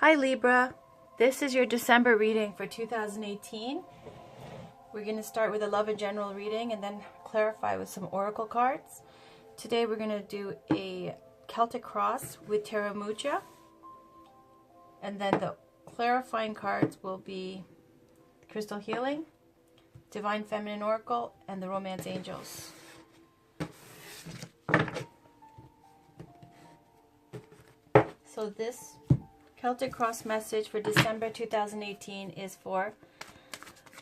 Hi Libra, this is your December reading for 2018. We're going to start with a love and general reading and then clarify with some oracle cards. Today we're going to do a Celtic cross with Terra Mucha, and then the clarifying cards will be Crystal Healing, Divine Feminine Oracle, and the Romance Angels. So this Celtic cross message for December 2018 is for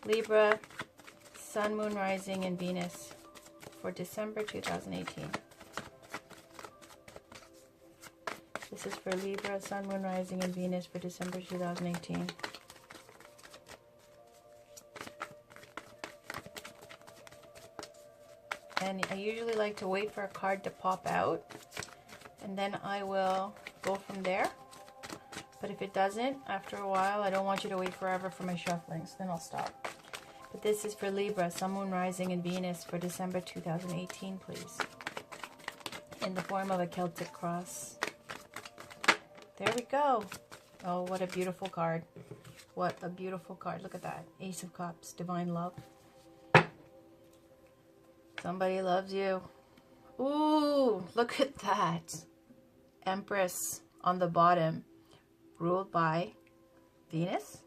Libra, Sun, Moon, Rising, and Venus for December 2018. This is for Libra, Sun, Moon, Rising, and Venus for December 2018. And I usually like to wait for a card to pop out, and then I will go from there. But if it doesn't, after a while, I don't want you to wait forever for my shuffling, so then I'll stop. But this is for Libra, Sun, Moon, Rising, and Venus for December 2018, please. In the form of a Celtic cross. There we go. Oh, what a beautiful card. What a beautiful card. Look at that. Ace of Cups, Divine Love. Somebody loves you. Ooh, look at that. Empress on the bottom, ruled by Venus.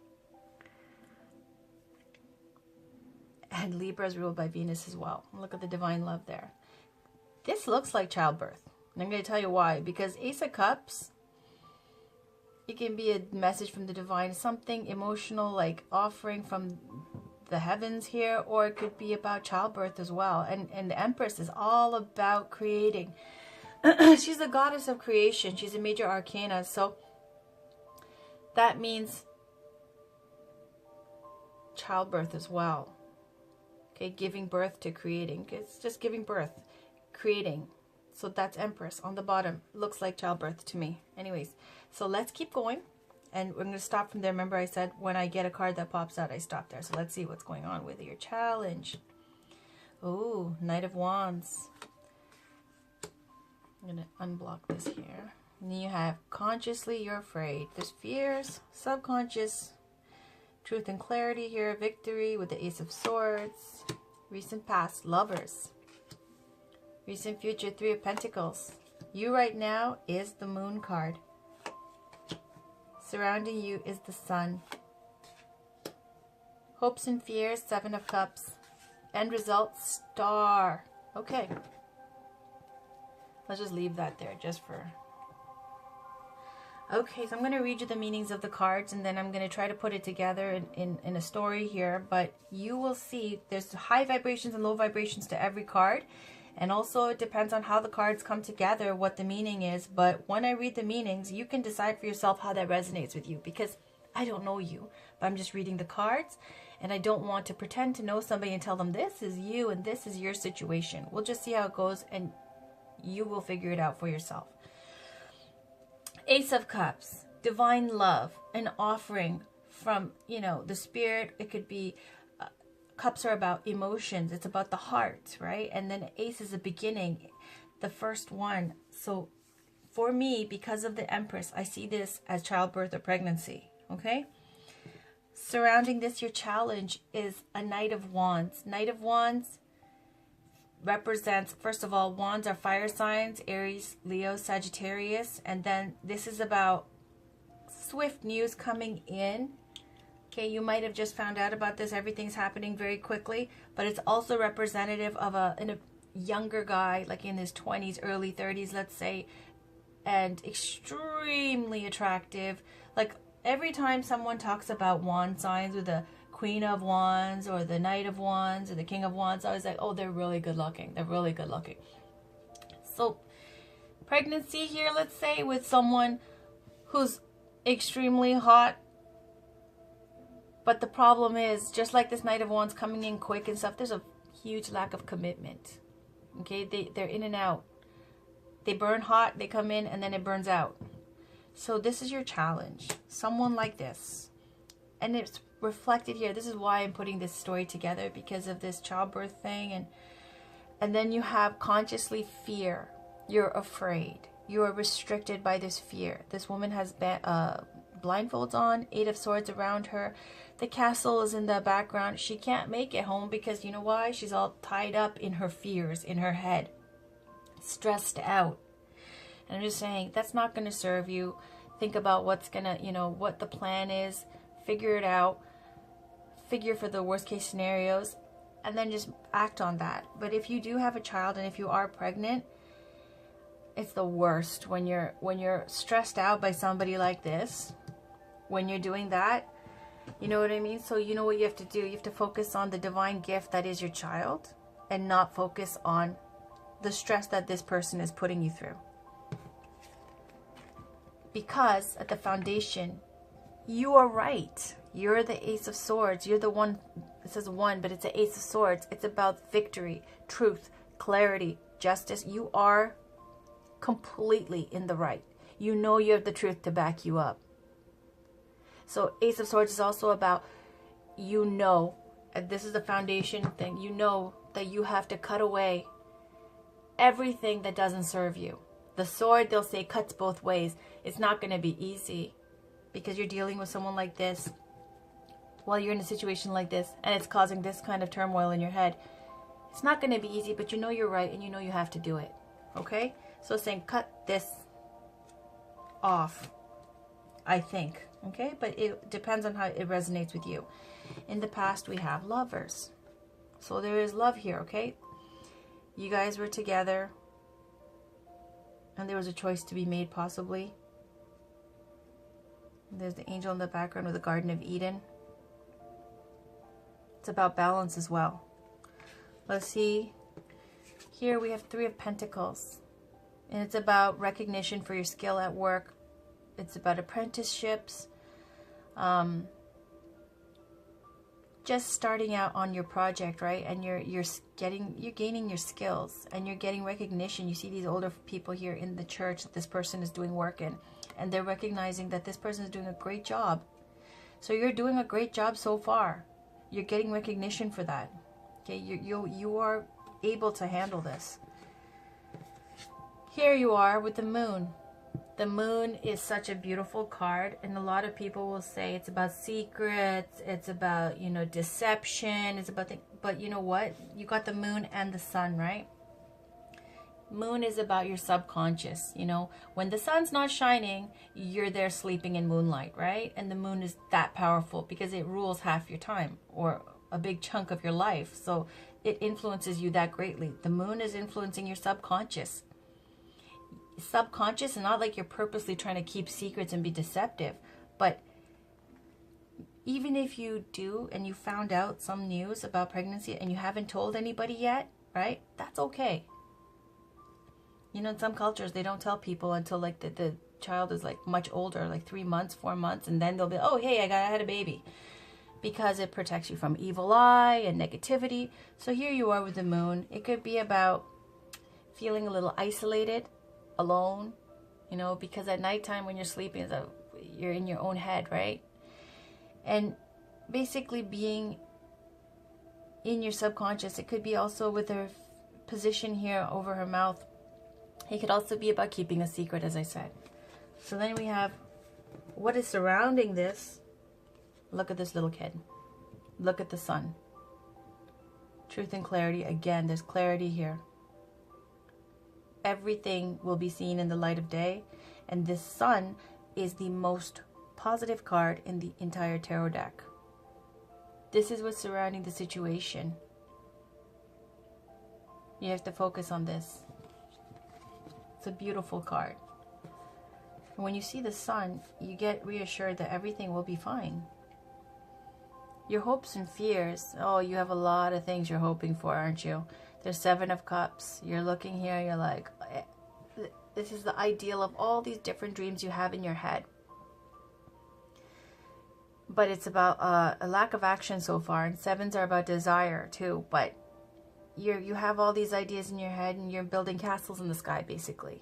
And Libra is ruled by Venus as well. Look at the divine love there. This looks like childbirth. And I'm going to tell you why. Because Ace of Cups, it can be a message from the divine, something emotional like offering from the heavens here, or it could be about childbirth as well. And the Empress is all about creating. She's the goddess of creation. She's a major arcana. So that means childbirth as well. Okay, giving birth to creating. It's just giving birth, creating. So that's Empress on the bottom. Looks like childbirth to me. Anyways, so let's keep going. And we're going to stop from there. Remember I said when I get a card that pops out, I stop there. So let's see what's going on with your challenge. Oh, Knight of Wands. I'm going to unblock this here. And then you have consciously you're afraid. There's fears, subconscious, truth and clarity here, victory with the Ace of Swords, recent past, lovers, recent future, Three of Pentacles. You right now is the Moon card. Surrounding you is the Sun. Hopes and fears, Seven of Cups. End result, Star. Okay. Let's just leave that there just for... Okay, so I'm going to read you the meanings of the cards, and then I'm going to try to put it together in a story here. But you will see there's high vibrations and low vibrations to every card. And also it depends on how the cards come together, what the meaning is. But when I read the meanings, you can decide for yourself how that resonates with you. Because I don't know you, but I'm just reading the cards. And I don't want to pretend to know somebody and tell them this is you and this is your situation. We'll just see how it goes, and you will figure it out for yourself. Ace of Cups, divine love, an offering from, the spirit. It could be, cups are about emotions. It's about the heart, right? And then ace is a beginning, the first one. So for me, because of the Empress, I see this as childbirth or pregnancy, okay? Surrounding this, your challenge is a Knight of Wands. Knight of Wands represents, first of all, wands are fire signs, Aries, Leo, Sagittarius, and then this is about swift news coming in. Okay, you might have just found out about this. Everything's happening very quickly, but it's also representative of a younger guy, like in his 20s, early 30s, let's say, and extremely attractive. Like every time someone talks about wand signs with the Queen of Wands or the Knight of Wands or the King of Wands, I was like, oh, they're really good looking. They're really good looking. So pregnancy here, let's say, with someone who's extremely hot. But the problem is, just like this Knight of Wands coming in quick and stuff, there's a huge lack of commitment. Okay, they're in and out. They burn hot, they come in, and then it burns out. So this is your challenge. Someone like this. And it's reflected here. This is why I'm putting this story together, because of this childbirth thing. And then you have consciously fear. You're afraid. You are restricted by this fear. This woman has blindfolds on, 8 of Swords around her. The castle is in the background. She can't make it home because you know why? She's all tied up in her fears, in her head, stressed out. And I'm just saying, that's not going to serve you. Think about what's going to, you know, what the plan is. Figure it out. Figure for the worst case scenarios. And then just act on that. But if you do have a child and if you are pregnant, it's the worst when you're stressed out by somebody like this. When you're doing that, you know what I mean? So you know what you have to do. You have to focus on the divine gift that is your child and not focus on the stress that this person is putting you through. Because at the foundation, you are right. You're the Ace of Swords. You're the one, it says one, but it's an Ace of Swords. It's about victory, truth, clarity, justice. You are completely in the right. You know you have the truth to back you up. So Ace of Swords is also about, you know, and this is the foundation thing, you know that you have to cut away everything that doesn't serve you. The sword, they'll say, cuts both ways. It's not going to be easy because you're dealing with someone like this while you're in a situation like this and it's causing this kind of turmoil in your head. It's not going to be easy, but you know you're right and you know you have to do it. Okay? So it's saying cut this off, I think. Okay? But it depends on how it resonates with you. In the past, we have lovers. So there is love here, okay? You guys were together and there was a choice to be made, possibly. There's the angel in the background with the Garden of Eden. It's about balance as well. Let's see. Here we have 3 of Pentacles. And it's about recognition for your skill at work. It's about apprenticeships. Just starting out on your project, right? And you're gaining your skills and you're getting recognition. You see these older people here in the church that this person is doing work in, and they're recognizing that this person is doing a great job. So you're doing a great job so far. You're getting recognition for that. Okay, you are able to handle this. Here you are with the Moon. The Moon is such a beautiful card, and a lot of people will say it's about secrets, it's about, you know, deception, it's about but you know what? You got the Moon and the Sun, right? Moon is about your subconscious, you know. When the sun's not shining, you're there sleeping in moonlight, right? And the Moon is that powerful because it rules half your time or a big chunk of your life. So it influences you that greatly. The Moon is influencing your subconscious. Subconscious, and not like you're purposely trying to keep secrets and be deceptive, but even if you do and you found out some news about pregnancy and you haven't told anybody yet, right, that's okay. You know, in some cultures they don't tell people until like the child is like much older, like 3 months, 4 months, and then they'll be, oh hey, I had a baby, because it protects you from evil eye and negativity. So here you are with the Moon. It could be about feeling a little isolated, alone, you know, because at nighttime when you're sleeping, you're in your own head, right? And basically being in your subconscious. It could be also with her position here over her mouth. It could also be about keeping a secret, as I said. So then we have what is surrounding this. Look at this little kid. Look at the sun. Truth and clarity. Again, there's clarity here. Everything will be seen in the light of day, and this Sun is the most positive card in the entire tarot deck. This is what's surrounding the situation. You have to focus on this. It's a beautiful card. And when you see the Sun, you get reassured that everything will be fine. Your hopes and fears, oh, you have a lot of things you're hoping for, aren't you? There's 7 of Cups. You're looking here, you're like, this is the ideal of all these different dreams you have in your head. But it's about a lack of action so far. And 7s are about desire too. But you have all these ideas in your head and you're building castles in the sky, basically.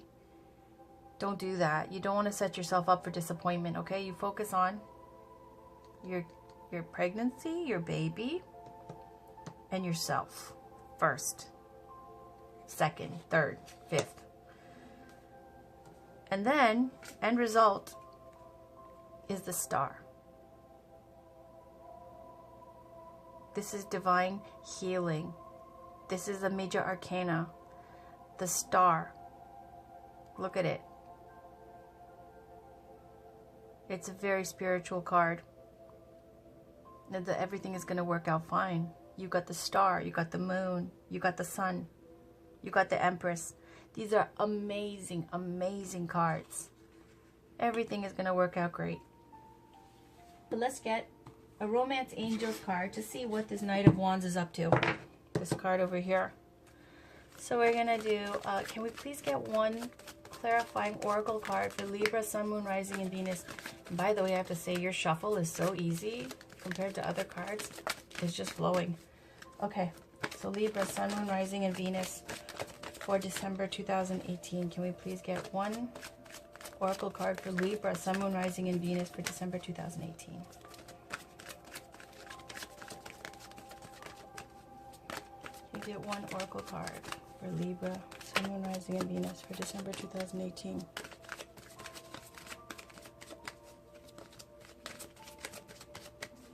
Don't do that. You don't want to set yourself up for disappointment, okay? You focus on your pregnancy, your baby, and yourself. First, second, third, fifth. And then, end result, is the Star. This is divine healing. This is a major arcana. The Star. Look at it. It's a very spiritual card. Everything is going to work out fine. You got the Star, you got the Moon, you got the Sun, you got the Empress. These are amazing, amazing cards. Everything is going to work out great. But let's get a Romance Angels card to see what this Knight of Wands is up to. This card over here. So we're going to do, can we please get one clarifying oracle card for Libra, Sun, Moon, Rising, and Venus? And by the way, I have to say your shuffle is so easy compared to other cards. It's just flowing. Okay, so Libra, Sun, Moon, Rising, and Venus for December 2018. Can we please get one oracle card for Libra, Sun, Moon, Rising, and Venus for December 2018? Can we get one oracle card for Libra, Sun, Moon, Rising, and Venus for December 2018?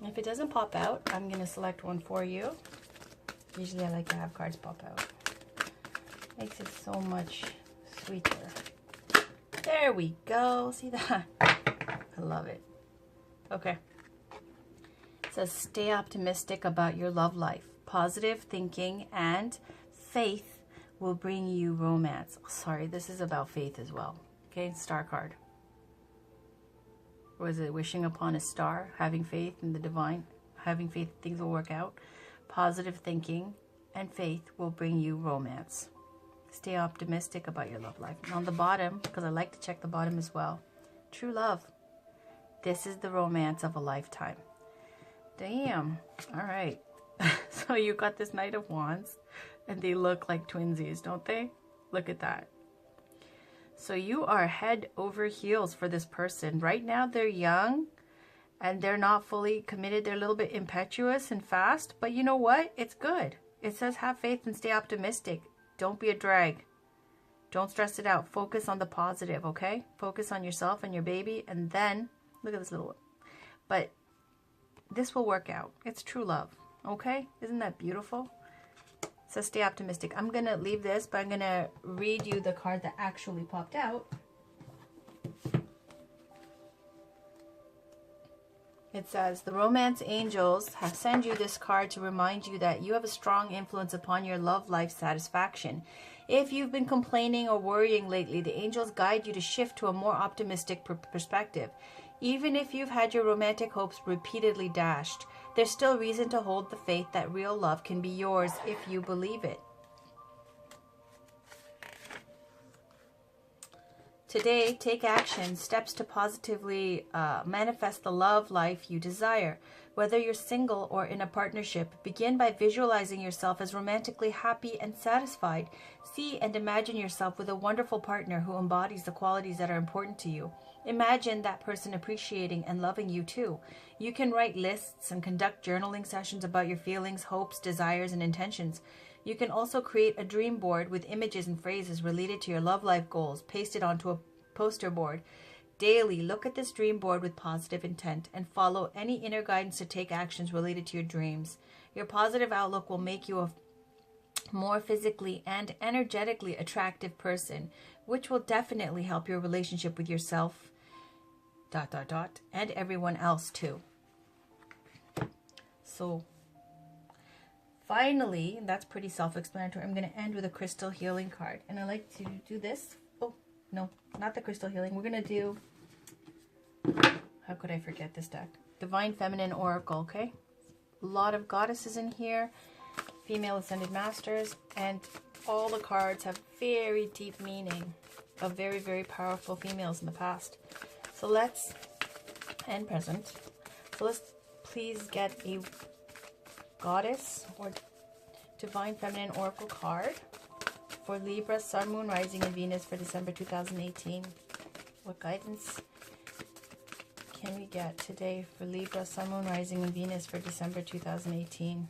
If it doesn't pop out, I'm going to select one for you. Usually I like to have cards pop out. Makes it so much sweeter. There we go. See that? I love it. Okay. It says, stay optimistic about your love life. Positive thinking and faith will bring you romance. Sorry, this is about faith as well. Okay, Star card. Was it wishing upon a star, having faith in the divine, having faith things will work out? Positive thinking and faith will bring you romance. Stay optimistic about your love life. And on the bottom, because I like to check the bottom as well, true love. This is the romance of a lifetime. Damn. All right. So you got this Knight of Wands, and they look like twinsies, don't they? Look at that. So you are head over heels for this person. Right now they're young and they're not fully committed. They're a little bit impetuous and fast, but you know what? It's good. It says have faith and stay optimistic. Don't be a drag. Don't stress it out. Focus on the positive, okay? Focus on yourself and your baby, and then look at this little one. But this will work out. It's true love, okay? Isn't that beautiful? So stay optimistic. I'm going to leave this, but I'm going to read you the card that actually popped out. It says, the Romance Angels have sent you this card to remind you that you have a strong influence upon your love life satisfaction. If you've been complaining or worrying lately, the angels guide you to shift to a more optimistic perspective. Even if you've had your romantic hopes repeatedly dashed, there's still reason to hold the faith that real love can be yours if you believe it. Today, take action, steps to positively manifest the love life you desire. Whether you're single or in a partnership, begin by visualizing yourself as romantically happy and satisfied. See and imagine yourself with a wonderful partner who embodies the qualities that are important to you. Imagine that person appreciating and loving you too. You can write lists and conduct journaling sessions about your feelings, hopes, desires, and intentions. You can also create a dream board with images and phrases related to your love life goals, pasted onto a poster board. Daily, look at this dream board with positive intent and follow any inner guidance to take actions related to your dreams. Your positive outlook will make you a more physically and energetically attractive person, which will definitely help your relationship with yourself, and everyone else too. So finally, and that's pretty self-explanatory, I'm going to end with a crystal healing card. And I like to do this. Oh, no, not the crystal healing. We're going to do, how could I forget this deck? Divine Feminine Oracle, okay? A lot of goddesses in here, female ascended masters, and all the cards have very deep meaning of very, very powerful females in the past. So let's, and present, so let's please get a goddess or Divine Feminine Oracle card for Libra, Sun, Moon, Rising, and Venus for December 2018. What guidance can we get today for Libra, Sun, Moon, Rising, and Venus for December 2018?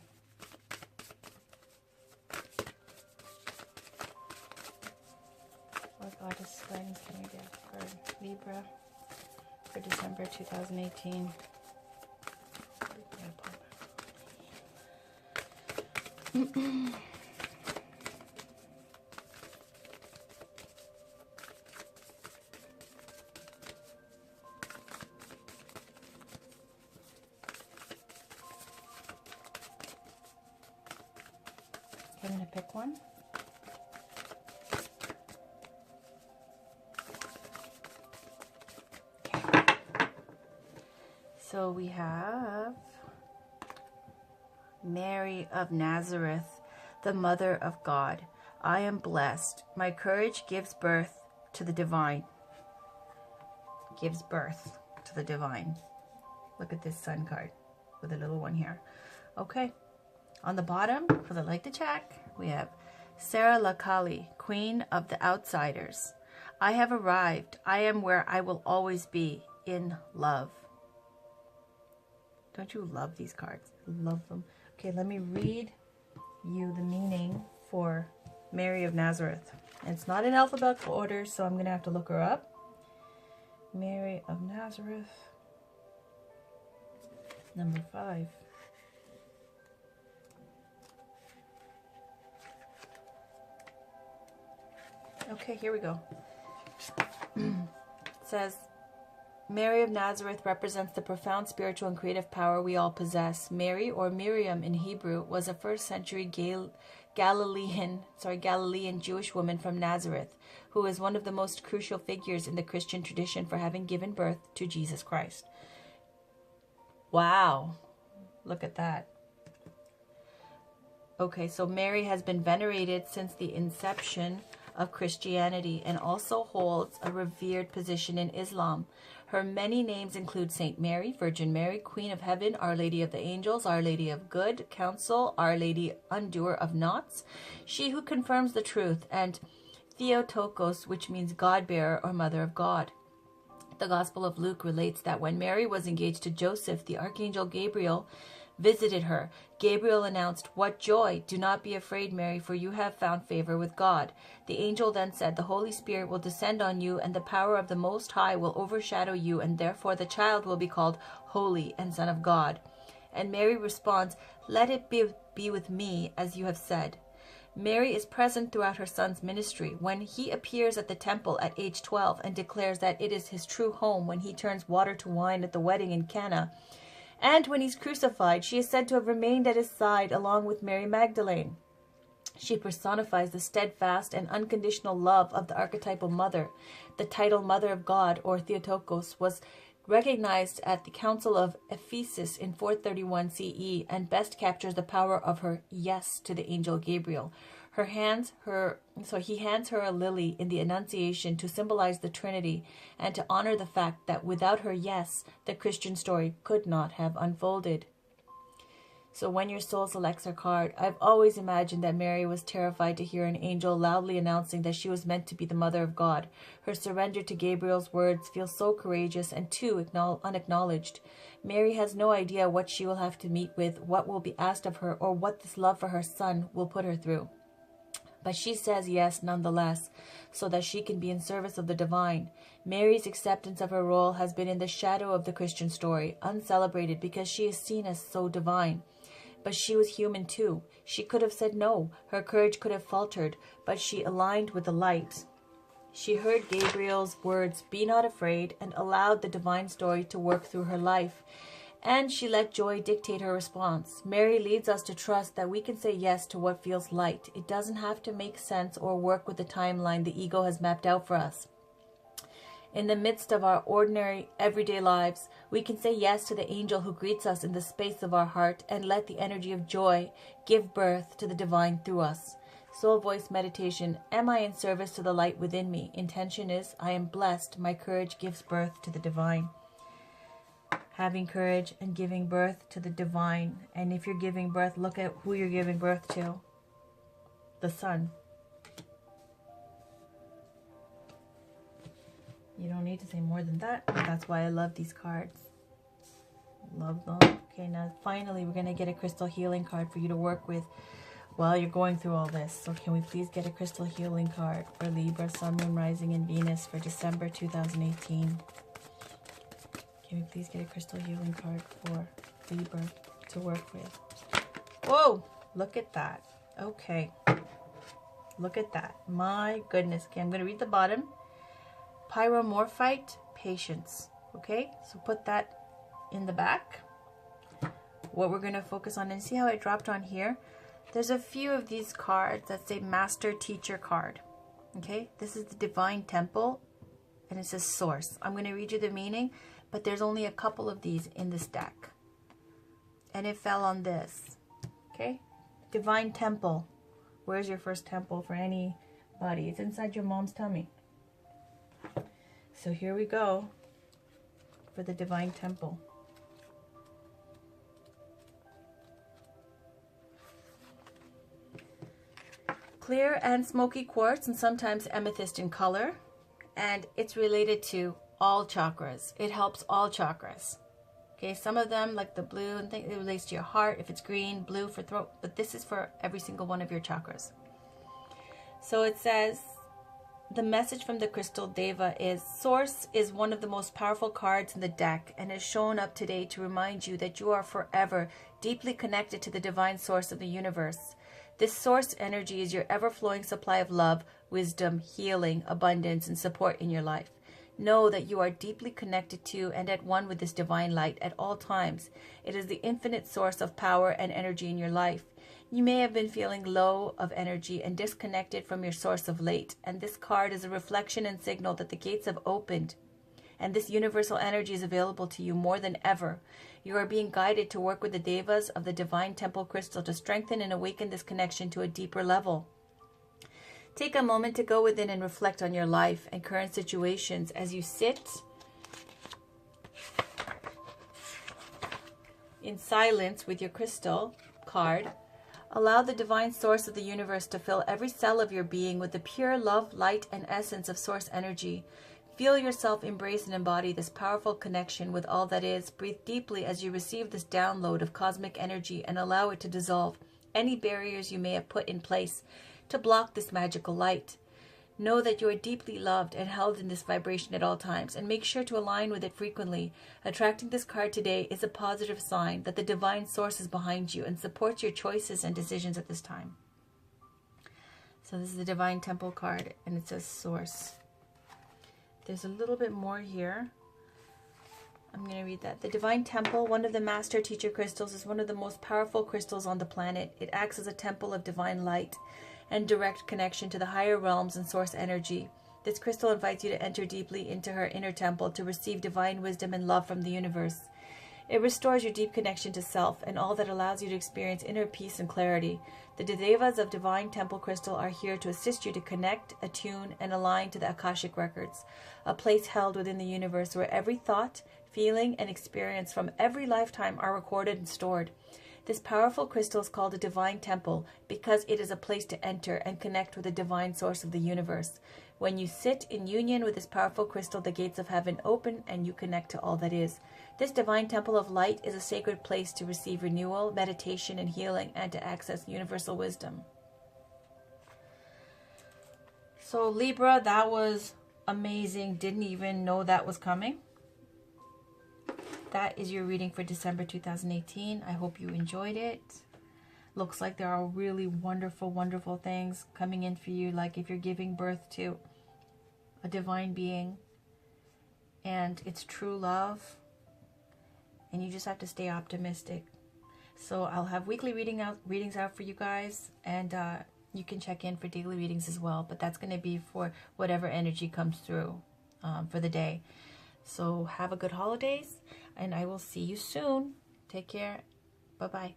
What goddess guidance can we get for Libra for December December 2018. I'm going to pick one. Okay. So we have Mary of Nazareth, the Mother of God. I am blessed. My courage gives birth to the divine. Gives birth to the divine. Look at this sun card with a little one here. Okay. On the bottom, because I like to check, we have Sarah Lakali, Queen of the Outsiders. I have arrived. I am where I will always be, in love. Don't you love these cards? Love them. Okay, let me read you the meaning for Mary of Nazareth. It's not in alphabetical order, so I'm going to have to look her up. Mary of Nazareth, number 5. Okay, here we go. It says, Mary of Nazareth represents the profound spiritual and creative power we all possess. Mary, or Miriam in Hebrew, was a first-century Galilean Jewish woman from Nazareth, who is one of the most crucial figures in the Christian tradition for having given birth to Jesus Christ. Wow, look at that. Okay, so Mary has been venerated since the inception of Christianity and also holds a revered position in Islam. Her many names include Saint Mary, Virgin Mary, Queen of Heaven, Our Lady of the Angels, Our Lady of Good Counsel, Our Lady Undoer of Knots, She who confirms the truth, and Theotokos, which means God-bearer or Mother of God. The Gospel of Luke relates that when Mary was engaged to Joseph, the Archangel Gabriel visited her. Gabriel announced, "What joy! Do not be afraid, Mary, for you have found favor with God." The angel then said, "The Holy Spirit will descend on you, and the power of the Most High will overshadow you, and therefore the child will be called Holy and Son of God." And Mary responds, "Let it be with me as you have said." Mary is present throughout her son's ministry. When he appears at the temple at age 12 and declares that it is his true home when he turns water to wine at the wedding in Cana, and when he's crucified, she is said to have remained at his side along with Mary Magdalene. She personifies the steadfast and unconditional love of the archetypal mother. The title Mother of God, or Theotokos, was recognized at the Council of Ephesus in 431 CE and best captures the power of her yes to the angel Gabriel. He hands her a lily in the Annunciation to symbolize the Trinity and to honor the fact that without her yes, the Christian story could not have unfolded. So when your soul selects her card, I've always imagined that Mary was terrified to hear an angel loudly announcing that she was meant to be the Mother of God. Her surrender to Gabriel's words feels so courageous and too unacknowledged. Mary has no idea what she will have to meet with, what will be asked of her, or what this love for her son will put her through. But she says yes nonetheless, so that she can be in service of the divine. Mary's acceptance of her role has been in the shadow of the Christian story, uncelebrated because she is seen as so divine. But she was human too. She could have said no. Her courage could have faltered, but she aligned with the light. She heard Gabriel's words, "Be not afraid," and allowed the divine story to work through her life. And she let joy dictate her response. Mary leads us to trust that we can say yes to what feels light. It doesn't have to make sense or work with the timeline the ego has mapped out for us. In the midst of our ordinary, everyday lives, we can say yes to the angel who greets us in the space of our heart and let the energy of joy give birth to the divine through us. Soul Voice Meditation. Am I in service to the light within me? Intention is, I am blessed. My courage gives birth to the divine. Having courage and giving birth to the divine. And if you're giving birth, look at who you're giving birth to. The sun. You don't need to say more than that. That's why I love these cards. Love them. Okay, now finally we're going to get a crystal healing card for you to work with while you're going through all this. So can we please get a crystal healing card for Libra, Sun, Moon, Rising, and Venus for December 2018? Can we please get a crystal healing card for Libra to work with? Whoa, look at that. Okay. Look at that. My goodness. Okay, I'm going to read the bottom. Pyromorphite, patience. Okay, so put that in the back. What we're going to focus on, and see how I dropped on here? There's a few of these cards that say Master Teacher card. Okay, this is the Divine Temple, and it says Source. I'm going to read you the meaning, but there's only a couple of these in this deck. And it fell on this. Okay, Divine Temple. Where's your first temple for anybody? It's inside your mom's tummy. So here we go for the Divine Temple. Clear and smoky quartz, and sometimes amethyst in color, and it's related to all chakras. It helps all chakras. Okay, some of them, like the blue and thing, it relates to your heart. If it's green, blue for throat, but this is for every single one of your chakras. So it says, the message from the crystal Deva is, Source is one of the most powerful cards in the deck and has shown up today to remind you that you are forever deeply connected to the divine source of the universe. This source energy is your ever-flowing supply of love, wisdom, healing, abundance, and support in your life. Know that you are deeply connected to and at one with this divine light at all times. It is the infinite source of power and energy in your life. You may have been feeling low of energy and disconnected from your source of late, and this card is a reflection and signal that the gates have opened, and this universal energy is available to you more than ever. You are being guided to work with the Devas of the Divine Temple Crystal to strengthen and awaken this connection to a deeper level. Take a moment to go within and reflect on your life and current situations as you sit in silence with your crystal card. Allow the divine source of the universe to fill every cell of your being with the pure love, light, and essence of source energy. Feel yourself embrace and embody this powerful connection with all that is. Breathe deeply as you receive this download of cosmic energy and allow it to dissolve any barriers you may have put in place to block this magical light. Know that you are deeply loved and held in this vibration at all times, and make sure to align with it frequently. Attracting this card today is a positive sign that the divine source is behind you and supports your choices and decisions at this time. So this is the Divine Temple card, and it says Source. There's a little bit more here. I'm going to read that. The Divine Temple, one of the Master Teacher crystals, is one of the most powerful crystals on the planet. It acts as a temple of divine light and direct connection to the higher realms and source energy. This crystal invites you to enter deeply into her inner temple to receive divine wisdom and love from the universe. It restores your deep connection to self and all that allows you to experience inner peace and clarity. The Devas of Divine Temple Crystal are here to assist you to connect, attune, and align to the Akashic Records, a place held within the universe where every thought, feeling, and experience from every lifetime are recorded and stored. This powerful crystal is called a divine temple because it is a place to enter and connect with the divine source of the universe. When you sit in union with this powerful crystal, the gates of heaven open and you connect to all that is. This divine temple of light is a sacred place to receive renewal, meditation, and healing, and to access universal wisdom. So Libra, that was amazing. Didn't even know that was coming. That is your reading for December 2018. I hope you enjoyed it. Looks like there are really wonderful, wonderful things coming in for you. Like if you're giving birth to a divine being and it's true love, and you just have to stay optimistic. So I'll have weekly readings out for you guys, and you can check in for daily readings as well. But that's going to be for whatever energy comes through for the day. So have a good holidays, and I will see you soon. Take care. Bye-bye.